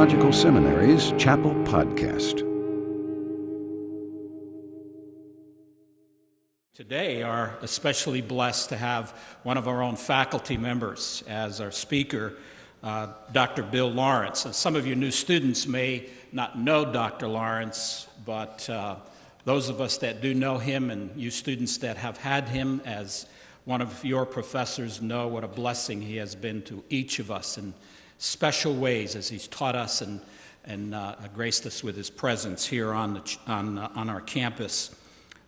Theological Seminary's Chapel Podcast. Today are especially blessed to have one of our own faculty members as our speaker, Dr. Bill Lawrence. And some of you new students may not know Dr. Lawrence, but those of us that do know him and you students that have had him as one of your professors know what a blessing he has been to each of us in special ways as he's taught us and graced us with his presence here on our campus.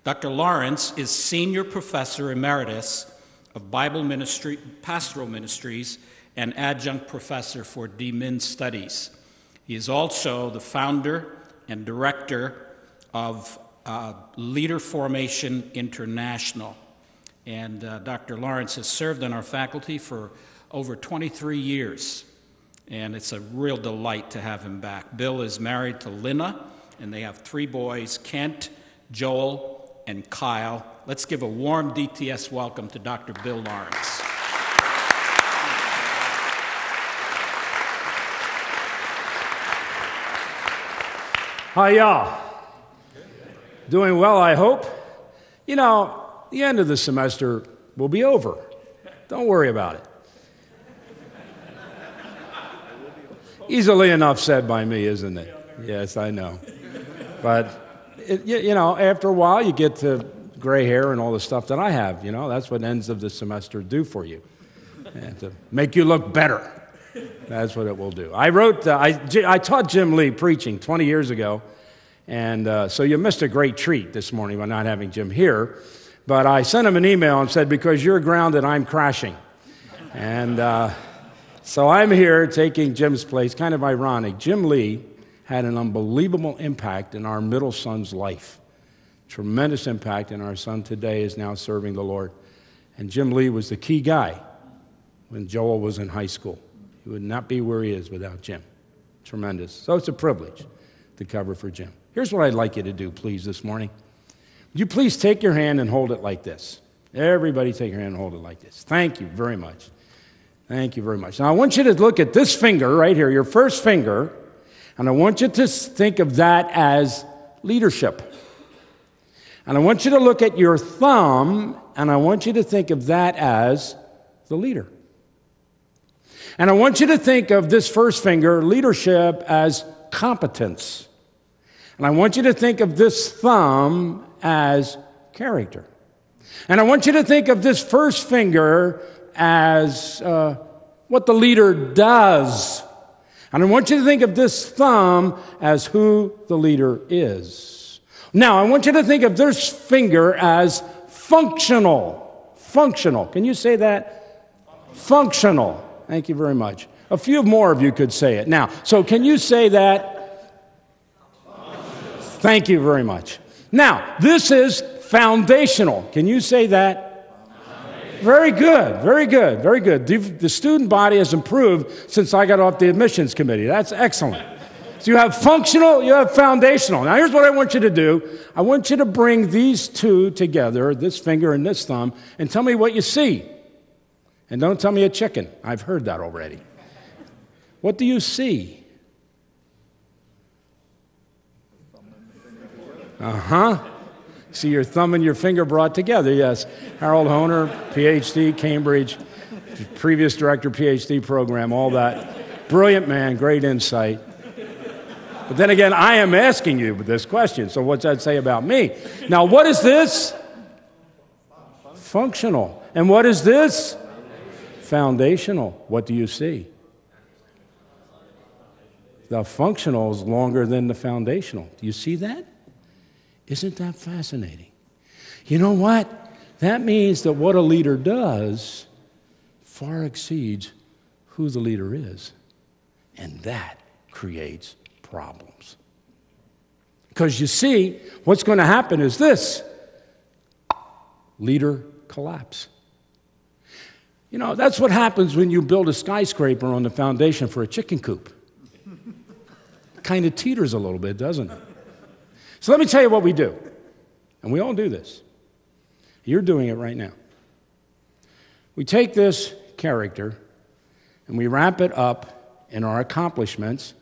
Dr. Lawrence is Senior Professor Emeritus of Bible Ministry, Pastoral Ministries, and Adjunct Professor for DMin Studies. He is also the founder and director of Leader Formation International. And Dr. Lawrence has served on our faculty for over 23 years. And it's a real delight to have him back. Bill is married to Lynna, and they have 3 boys, Kent, Joel, and Kyle. Let's give a warm DTS welcome to Dr. Bill Lawrence. Hi, y'all. Doing well, I hope. You know, the end of the semester will be over. Don't worry about it. Easily enough said by me, isn't it? Yes, I know. But, you know, after a while, you get to gray hair and all the stuff that I have. You know, that's what ends of the semester do for you. And to make you look better. That's what it will do. I taught Jim Lee preaching 20 years ago. And so you missed a great treat this morning by not having Jim here. But I sent him an email and said, because you're grounded, I'm crashing. And so I'm here taking Jim's place. Kind of ironic. Jim Lee had an unbelievable impact in our middle son's life. Tremendous impact, and our son today is now serving the Lord. And Jim Lee was the key guy when Joel was in high school. He would not be where he is without Jim. Tremendous. So it's a privilege to cover for Jim. Here's what I'd like you to do, please, this morning. Would you please take your hand and hold it like this? Everybody take your hand and hold it like this. Thank you very much. Thank you very much. Now, I want you to look at this finger right here, your first finger, and I want you to think of that as leadership. And I want you to look at your thumb, and I want you to think of that as the leader. And I want you to think of this first finger, leadership, as competence. And I want you to think of this thumb as character. And I want you to think of this first finger as what the leader does. And I want you to think of this thumb as who the leader is. Now, I want you to think of this finger as functional. Functional. Can you say that? Functional. Thank you very much. A few more of you could say it. Now, so can you say that? Thank you very much. Now, this is foundational. Can you say that? Very good, very good, very good. The student body has improved since I got off the admissions committee. That's excellent. So you have functional, you have foundational. Now here's what I want you to do. I want you to bring these two together, this finger and this thumb, and tell me what you see. And don't tell me a chicken. I've heard that already. What do you see? See your thumb and your finger brought together, yes. Harold Honer, PhD, Cambridge, previous director, PhD program, all that. Brilliant man, great insight. But then again, I am asking you this question, so what's that say about me? Now, what is this? Functional. And what is this? Foundational. What do you see? The functional is longer than the foundational. Do you see that? Isn't that fascinating? You know what? That means that what a leader does far exceeds who the leader is. And that creates problems. Because you see, what's going to happen is this. Leader collapse. You know, that's what happens when you build a skyscraper on the foundation for a chicken coop. Kind of teeters a little bit, doesn't it? So let me tell you what we do. And we all do this. You're doing it right now. We take this character and we wrap it up in our accomplishments,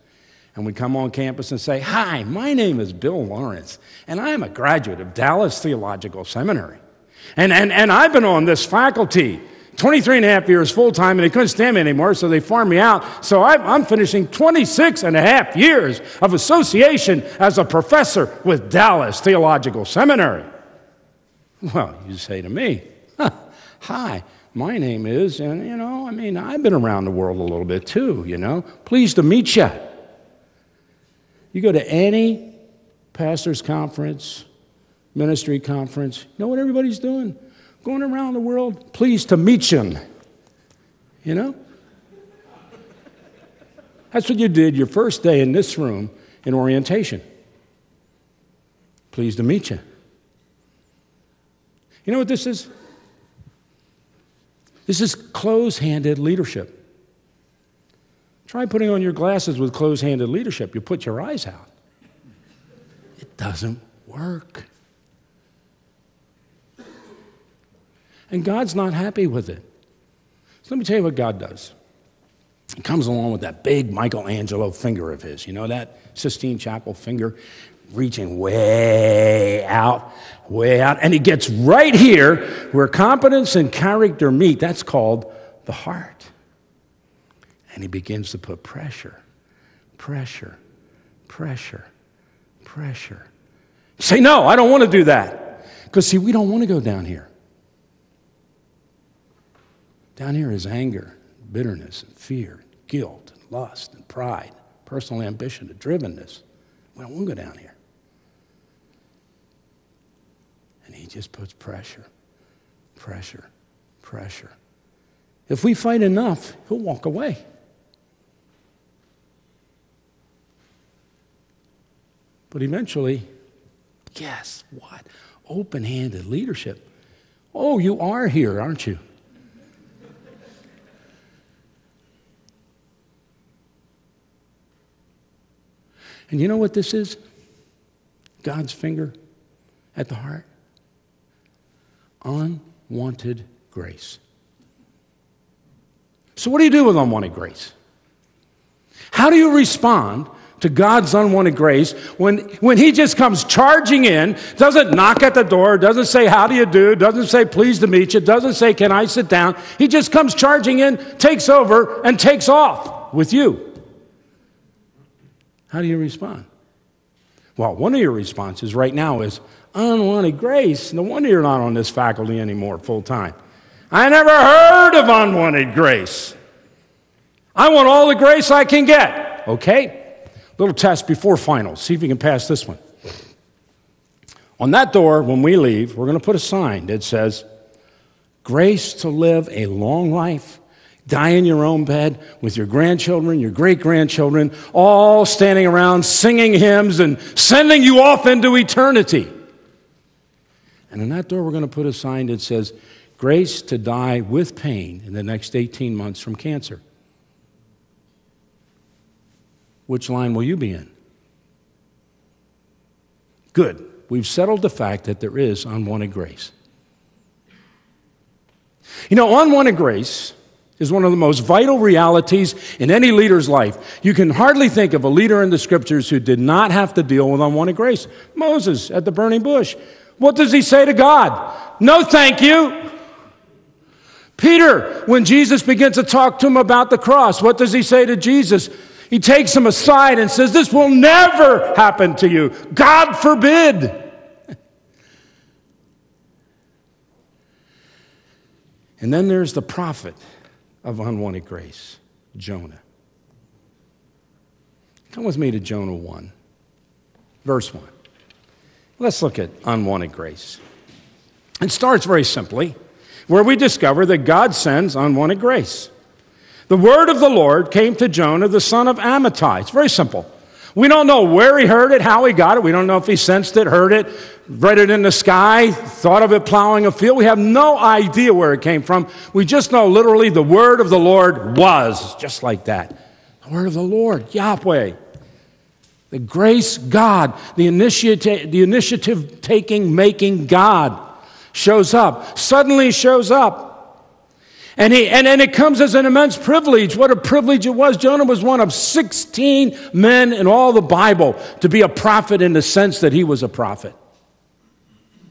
And we come on campus and say, "Hi, my name is Bill Lawrence, and I'm a graduate of Dallas Theological Seminary. And I've been on this faculty 23 and a half years full-time, and they couldn't stand me anymore, so they farmed me out. So I'm finishing 26 and a half years of association as a professor with Dallas Theological Seminary." Well, you say to me, "Hi, my name is," and I've been around the world a little bit too, pleased to meet you. You go to any pastor's conference, ministry conference, you know what everybody's doing? Going around the world, pleased to meet you. That's what you did your first day in this room in orientation. Pleased to meet you. You know what this is? This is close-handed leadership. Try putting on your glasses with close-handed leadership. You put your eyes out. It doesn't work. And God's not happy with it. So let me tell you what God does. He comes along with that big Michelangelo finger of his. You know that Sistine Chapel finger reaching way out. And he gets right here where competence and character meet. That's called the heart. And he begins to put pressure. Say, "No, I don't want to do that." Because, see, we don't want to go down here. Down here is anger, bitterness, and fear, guilt, and lust, and pride, personal ambition, and drivenness. We don't want to go down here. And he just puts pressure. If we fight enough, he'll walk away. But eventually, guess what? Open-handed leadership. Oh, you are here, aren't you? And you know what this is? God's finger at the heart. Unwanted grace. So what do you do with unwanted grace? How do you respond to God's unwanted grace when he just comes charging in, doesn't knock at the door, doesn't say, "How do you do?" doesn't say, "Pleased to meet you," doesn't say, "Can I sit down?" He just comes charging in, takes over, and takes off with you. How do you respond? Well, one of your responses right now is, "Unwanted grace? No wonder you're not on this faculty anymore full time. I never heard of unwanted grace. I want all the grace I can get." Okay? Little test before finals. See if you can pass this one. On that door, when we leave, we're going to put a sign that says, "Grace to live a long life, die in your own bed with your grandchildren, your great-grandchildren, all standing around singing hymns and sending you off into eternity." And on that door, we're going to put a sign that says, "Grace to die with pain in the next 18 months from cancer." Which line will you be in? Good. We've settled the fact that there is unwanted grace. You know, unwanted grace is one of the most vital realities in any leader's life. You can hardly think of a leader in the Scriptures who did not have to deal with unwanted grace. Moses at the burning bush. What does he say to God? "No, thank you." Peter, when Jesus begins to talk to him about the cross, what does he say to Jesus? He takes him aside and says, "This will never happen to you. God forbid." And then there's the prophet of unwanted grace, Jonah. Come with me to Jonah 1, verse 1. Let's look at unwanted grace. It starts very simply, where we discover that God sends unwanted grace. The word of the Lord came to Jonah, the son of Amittai. It's very simple. We don't know where he heard it, how he got it. We don't know if he sensed it, heard it, read it in the sky, thought of it plowing a field. We have no idea where it came from. We just know literally the word of the Lord was, just like that. The word of the Lord, Yahweh. The grace God, the initiative-taking, making God shows up, suddenly shows up. And it comes as an immense privilege. What a privilege it was. Jonah was one of 16 men in all the Bible to be a prophet in the sense that he was a prophet.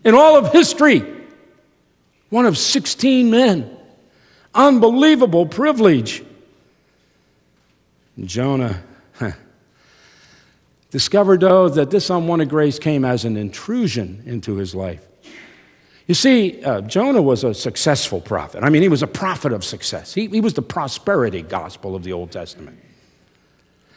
In all of history, one of 16 men. Unbelievable privilege. Jonah discovered, though, that this unwanted grace came as an intrusion into his life. You see, Jonah was a successful prophet. I mean, he was a prophet of success. He was the prosperity gospel of the Old Testament.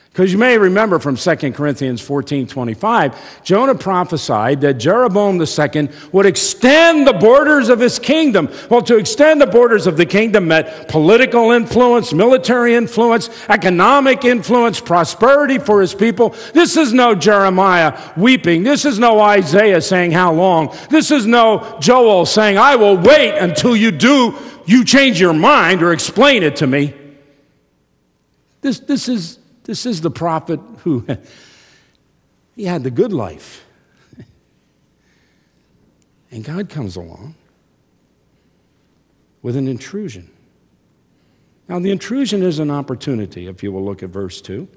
Because you may remember from 2 Corinthians 14:25, Jonah prophesied that Jeroboam II would extend the borders of his kingdom. Well, to extend the borders of the kingdom meant political influence, military influence, economic influence, prosperity for his people. This is no Jeremiah weeping. This is no Isaiah saying, how long? This is no Joel saying, I will wait until you change your mind or explain it to me. This is the prophet who, he had the good life. And God comes along with an intrusion. Now, the intrusion is an opportunity, if you will look at verse 2.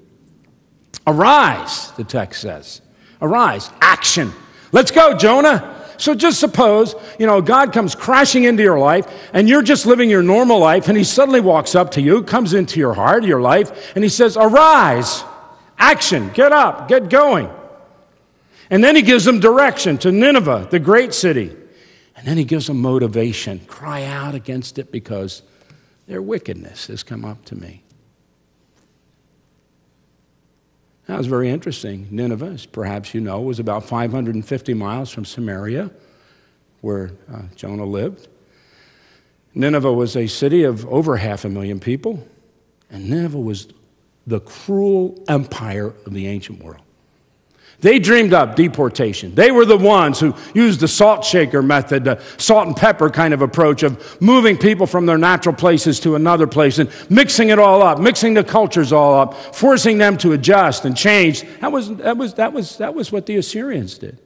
Arise, the text says. Arise, action. Let's go, Jonah. So just suppose, God comes crashing into your life, and you're just living your normal life, and he suddenly walks up to you, comes into your heart, your life, and he says, arise, action, get up, get going. And then he gives them direction to Nineveh, the great city. And then he gives them motivation. Cry out against it because their wickedness has come up to me. That was very interesting. Nineveh, as perhaps you know, was about 550 miles from Samaria, where Jonah lived. Nineveh was a city of over 500,000 people, and Nineveh was the cruel empire of the ancient world. They dreamed up deportation. They were the ones who used the salt shaker method, the salt and pepper kind of approach of moving people from their natural places to another place and mixing it all up, mixing the cultures all up, forcing them to adjust and change. That was what the Assyrians did.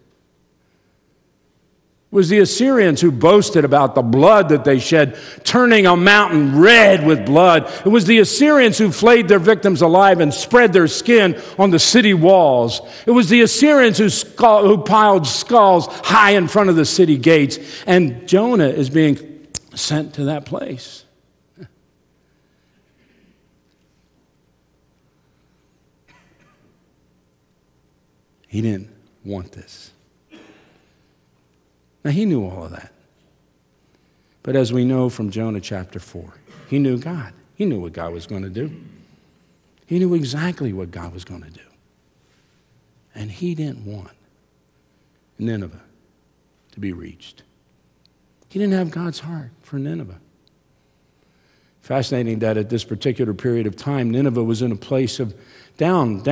It was the Assyrians who boasted about the blood that they shed, turning a mountain red with blood. It was the Assyrians who flayed their victims alive and spread their skin on the city walls. It was the Assyrians who piled skulls high in front of the city gates. And Jonah is being sent to that place. He didn't want this. Now, he knew all of that. But as we know from Jonah chapter 4, he knew God. He knew what God was going to do. He knew exactly what God was going to do. And he didn't want Nineveh to be reached. He didn't have God's heart for Nineveh. Fascinating that at this particular period of time, Nineveh was in a place of downward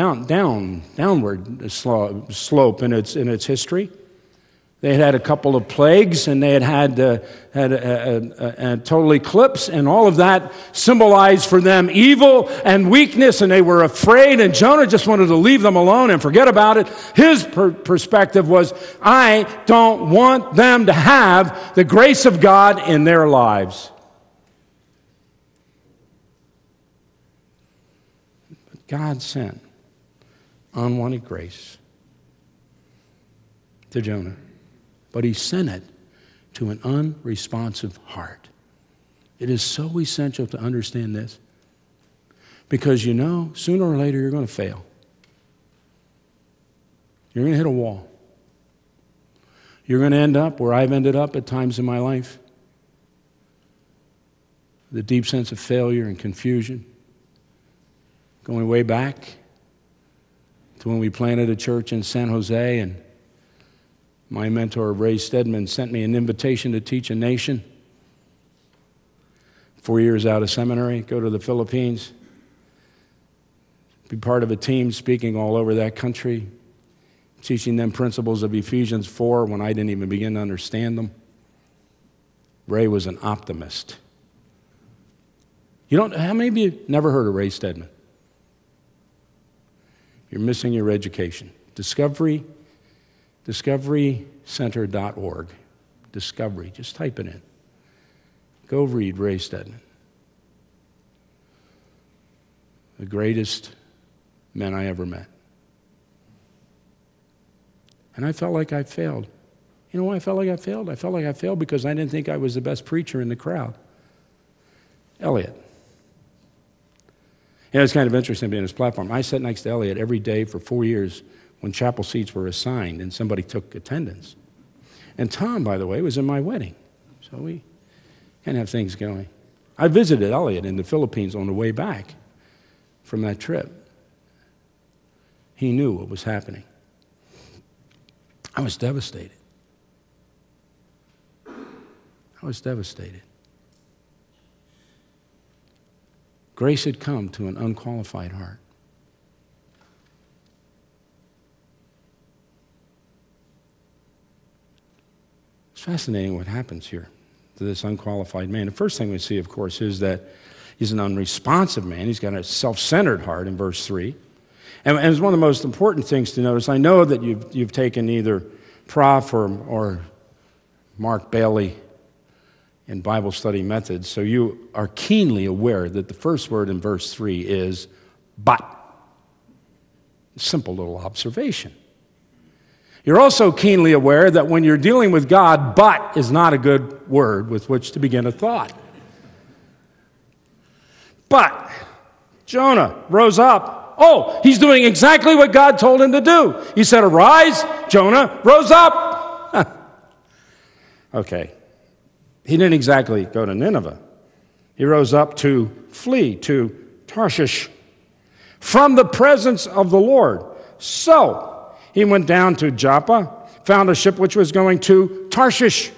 slope in its history. They had a couple of plagues, and they had a total eclipse, and all of that symbolized for them evil and weakness, and they were afraid, and Jonah just wanted to leave them alone and forget about it. His perspective was, I don't want them to have the grace of God in their lives. But God sent unwanted grace to Jonah. But he sent it to an unresponsive heart. It is so essential to understand this. Because sooner or later you're going to fail. You're going to hit a wall. You're going to end up where I've ended up at times in my life. The deep sense of failure and confusion. Going way back to when we planted a church in San Jose, and my mentor, Ray Stedman, sent me an invitation to teach a nation. 4 years out of seminary, go to the Philippines, be part of a team speaking all over that country, teaching them principles of Ephesians 4 when I didn't even begin to understand them. Ray was an optimist. How many of you never heard of Ray Stedman? You're missing your education. DiscoveryCenter.org. Discovery. Just type it in. Go read Ray Stedman. the greatest men I ever met. And I felt like I failed. You know why I felt like I failed? I felt like I failed because I didn't think I was the best preacher in the crowd. Elliot. You know, it's kind of interesting being on this platform. I sat next to Elliot every day for 4 years when chapel seats were assigned and somebody took attendance. And Tom, by the way, was in my wedding. So we can have things going. I visited Elliot in the Philippines on the way back from that trip. He knew what was happening. I was devastated. I was devastated. Grace had come to an unqualified heart. It's fascinating what happens here to this unqualified man. The first thing we see, of course, is that he's an unresponsive man. He's got a self-centered heart in verse 3. And it's one of the most important things to notice. I know that you've taken either Prof or Mark Bailey in Bible study methods, so you are keenly aware that the first word in verse 3 is but. Simple little observation. You're also keenly aware that when you're dealing with God, but is not a good word with which to begin a thought. But Jonah rose up. Oh, he's doing exactly what God told him to do. He said, arise. Jonah rose up. Okay. He didn't exactly go to Nineveh. He rose up to flee to Tarshish from the presence of the Lord. So he went down to Joppa, found a ship which was going to Tarshish,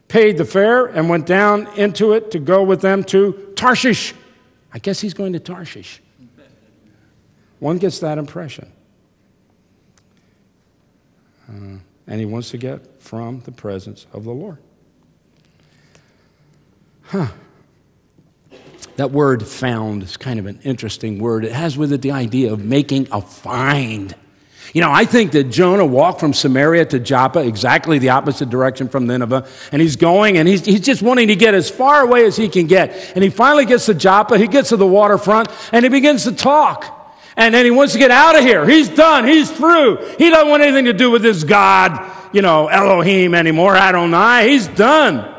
paid the fare, and went down into it to go with them to Tarshish. I guess he's going to Tarshish. One gets that impression. And he wants to get from the presence of the Lord. That word found is kind of an interesting word. It has with it the idea of making a find. You know, I think that Jonah walked from Samaria to Joppa, exactly the opposite direction from Nineveh, and he's going, and he's just wanting to get as far away as he can get. And he finally gets to Joppa, he gets to the waterfront, and he begins to talk. And then he wants to get out of here. He's done. He's through. He doesn't want anything to do with this God, Elohim anymore, Adonai. He's done.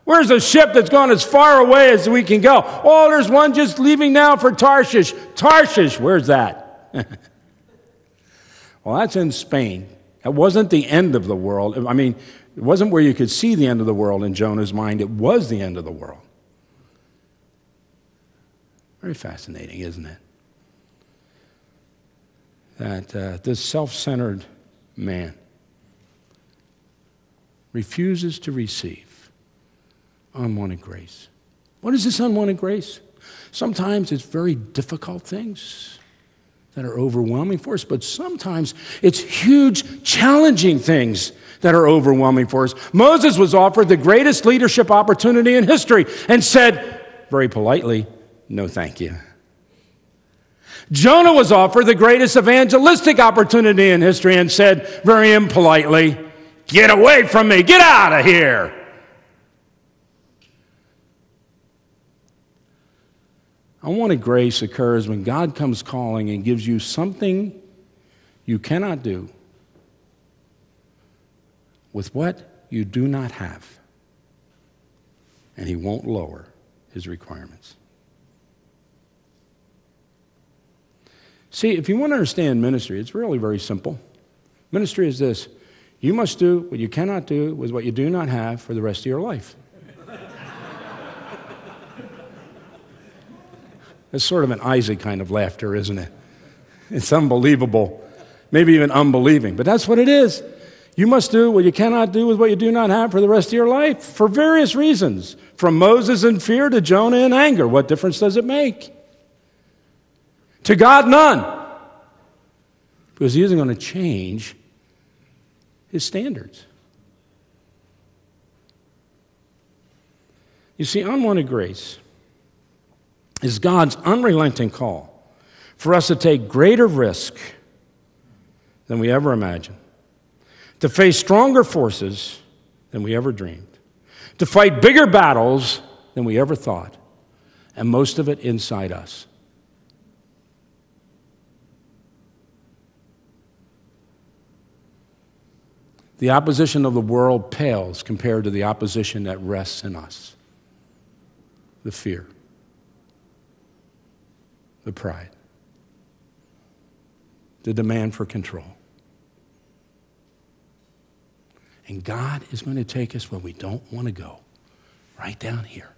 Where's a ship that's gone as far away as we can go? Oh, there's one just leaving now for Tarshish. Tarshish, where's that? Well, that's in Spain. That wasn't the end of the world. I mean, it wasn't where you could see the end of the world in Jonah's mind. It was the end of the world. Very fascinating, isn't it? That this self-centered man refuses to receive unwanted grace. What is this unwanted grace? Sometimes it's very difficult things that are overwhelming for us, but sometimes it's huge, challenging things that are overwhelming for us. Moses was offered the greatest leadership opportunity in history and said, very politely, no thank you. Jonah was offered the greatest evangelistic opportunity in history and said, very impolitely, get away from me, get out of here. Unwanted grace occurs when God comes calling and gives you something you cannot do with what you do not have, and he won't lower his requirements. See, if you want to understand ministry, it's really very simple. Ministry is this: you must do what you cannot do with what you do not have for the rest of your life. It's sort of an Isaac kind of laughter, isn't it? It's unbelievable, maybe even unbelieving, but that's what it is. You must do what you cannot do with what you do not have for the rest of your life for various reasons. From Moses in fear to Jonah in anger. What difference does it make? To God, none. Because he isn't going to change his standards. You see, unwanted grace is God's unrelenting call for us to take greater risk than we ever imagined, to face stronger forces than we ever dreamed, to fight bigger battles than we ever thought, and most of it inside us. The opposition of the world pales compared to the opposition that rests in us. The fear, the pride, the demand for control. And God is going to take us where we don't want to go, right down here.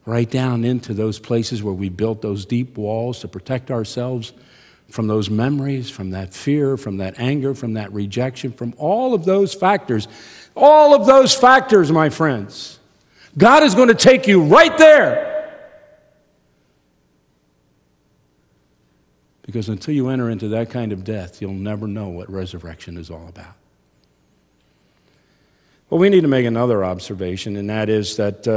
Right down into those places where we built those deep walls to protect ourselves from those memories, from that fear, from that anger, from that rejection, from all of those factors. All of those factors, my friends. God is going to take you right there. Because until you enter into that kind of death, you'll never know what resurrection is all about. Well, we need to make another observation, and that is that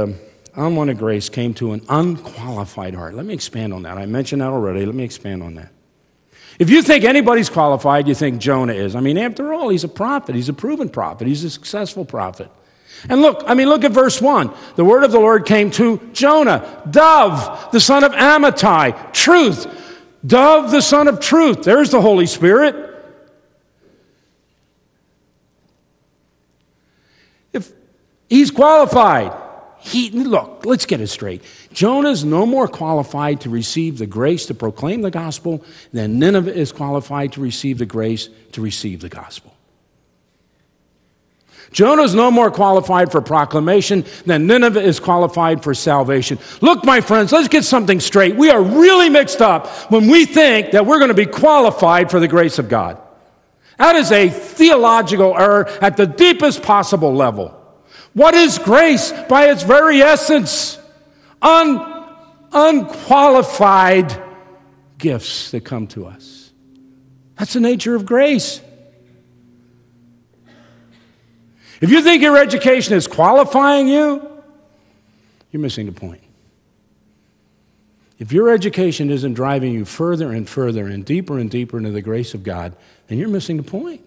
unwanted grace came to an unqualified heart. Let me expand on that. I mentioned that already. Let me expand on that. If you think anybody's qualified, you think Jonah is. I mean, after all, he's a prophet. He's a proven prophet. He's a successful prophet. And look at verse 1. The word of the Lord came to Jonah, dove, the son of Amittai, truth. Dove, the son of truth. There's the Holy Spirit. If he's qualified, look, let's get it straight. Jonah's no more qualified to receive the grace to proclaim the gospel than Nineveh is qualified to receive the grace to receive the gospel. Jonah's no more qualified for proclamation than Nineveh is qualified for salvation. Look, my friends, let's get something straight. We are really mixed up when we think that we're going to be qualified for the grace of God. That is a theological error at the deepest possible level. What is grace? By its very essence, unqualified gifts that come to us. That's the nature of grace. If you think your education is qualifying you, you're missing the point. If your education isn't driving you further and further and deeper into the grace of God, then you're missing the point.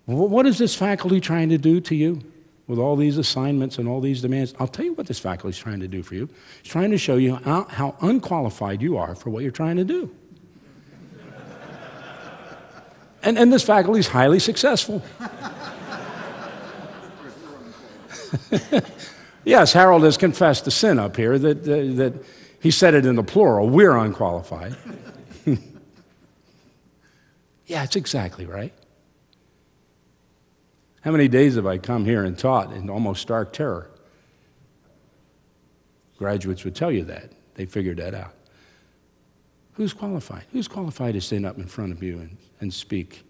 What is this faculty trying to do to you with all these assignments and all these demands? I'll tell you what this faculty is trying to do for you. It's trying to show you how unqualified you are for what you're trying to do. And this faculty is highly successful. Yes, Harold has confessed the sin up here that he said it in the plural. We're unqualified. Yeah, it's exactly right. How many days have I come here and taught in almost stark terror? Graduates would tell you that. They figured that out. Who's qualified? Who's qualified to stand up in front of you and speak,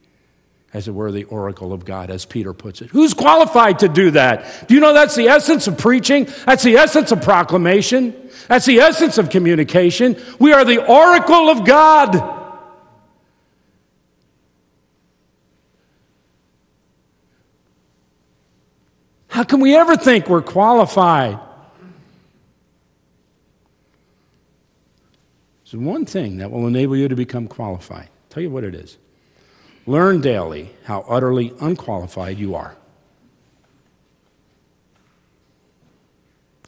as it were, the oracle of God, as Peter puts it? Who's qualified to do that? Do you know that's the essence of preaching? That's the essence of proclamation. That's the essence of communication. We are the oracle of God. How can we ever think we're qualified? There's one thing that will enable you to become qualified. I'll tell you what it is. Learn daily how utterly unqualified you are.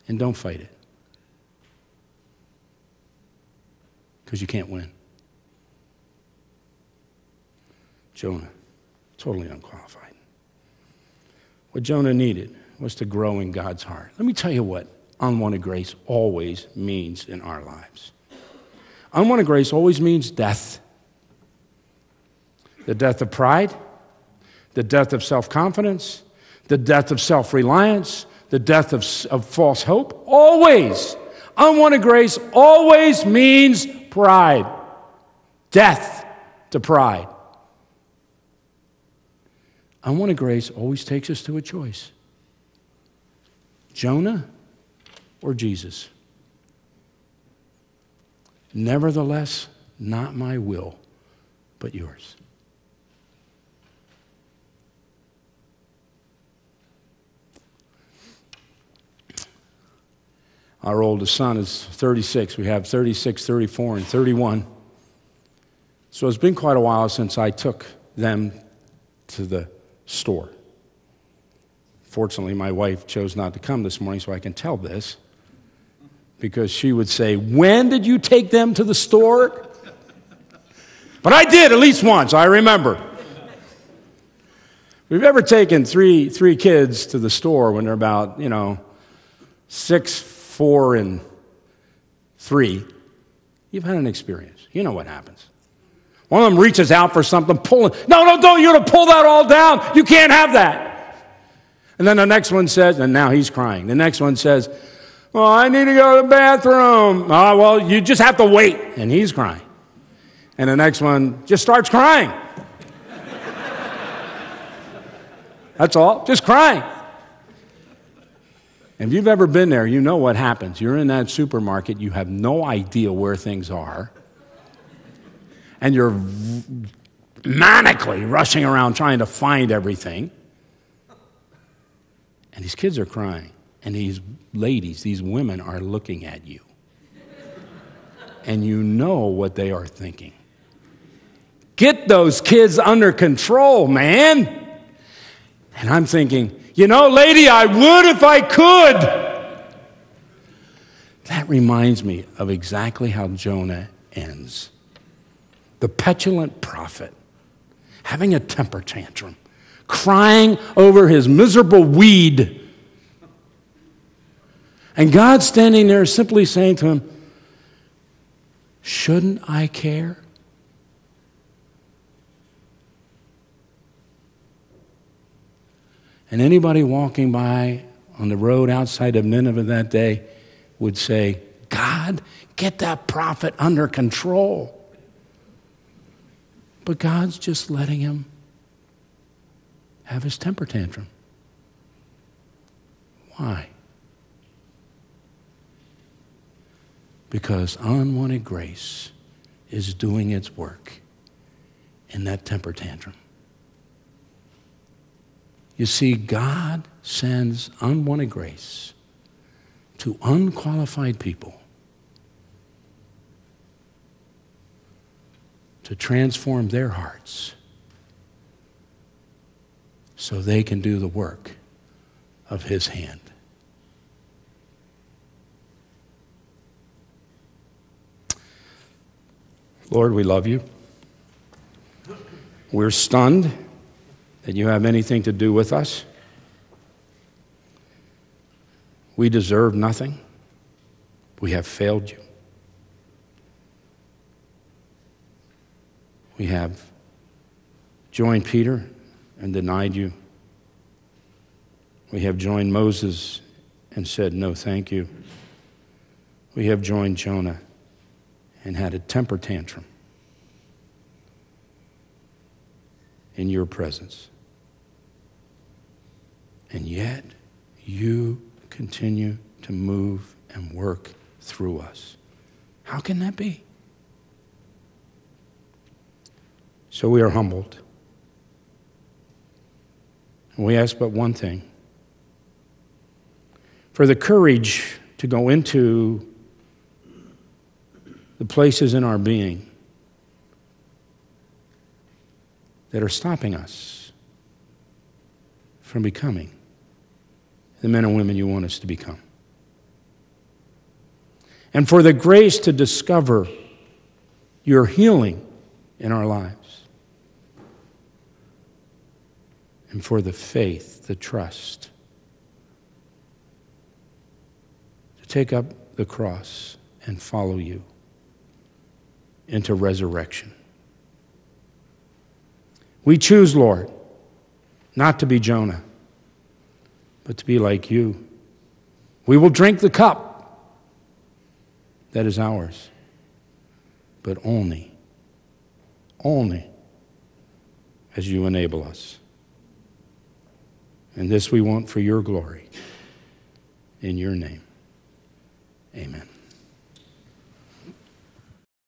And don't fight it. Because you can't win. Jonah, totally unqualified. What Jonah needed was to grow in God's heart. Let me tell you what unwanted grace always means in our lives. Unwanted grace always means death. The death of pride, the death of self-confidence, the death of self-reliance, the death of false hope. Always. Unwanted grace always means pride. Death to pride. Unwanted grace always takes us to a choice. Jonah or Jesus? Nevertheless, not my will, but yours. Our oldest son is 36. We have 36, 34, and 31. So it's been quite a while since I took them to the store. Fortunately, my wife chose not to come this morning, so I can tell this. because she would say, "When did you take them to the store?" But I did at least once, I remember. We've ever taken three kids to the store when they're about, 6, 4, and 3. You've had an experience. You know what happens. One of them reaches out for something, pulling. No, don't. You're going to pull that all down. You can't have that. And then the next one says, and now he's crying. The next one says, "Well, I need to go to the bathroom." "Oh, well, you just have to wait." And he's crying. And the next one just starts crying. That's all, just crying. If you've ever been there, you know what happens. You're in that supermarket, you have no idea where things are, and you're manically rushing around trying to find everything. And these kids are crying, and these ladies, these women are looking at you. And you know what they are thinking. Get those kids under control, man. And I'm thinking, lady, I would if I could. That reminds me of exactly how Jonah ends. The petulant prophet, having a temper tantrum, crying over his miserable weed. And God standing there simply saying to him, "Shouldn't I care?" And anybody walking by on the road outside of Nineveh that day would say, "God, get that prophet under control." But God's just letting him have his temper tantrum. Why? Because unwanted grace is doing its work in that temper tantrum. You see, God sends unwanted grace to unqualified people to transform their hearts so they can do the work of his hand. Lord, we love you. We're stunned that you have anything to do with us. We deserve nothing. We have failed you. We have joined Peter and denied you. We have joined Moses and said, "No, thank you." We have joined Jonah and had a temper tantrum in your presence. And yet, you continue to move and work through us. How can that be? So we are humbled. And we ask but one thing: for the courage to go into the places in our being that are stopping us from becoming the men and women you want us to become. And for the grace to discover your healing in our lives. And for the faith, the trust, to take up the cross and follow you into resurrection. We choose, Lord, not to be Jonah, but to be like you. We will drink the cup that is ours, but only as you enable us. And this we want for your glory. In your name, amen.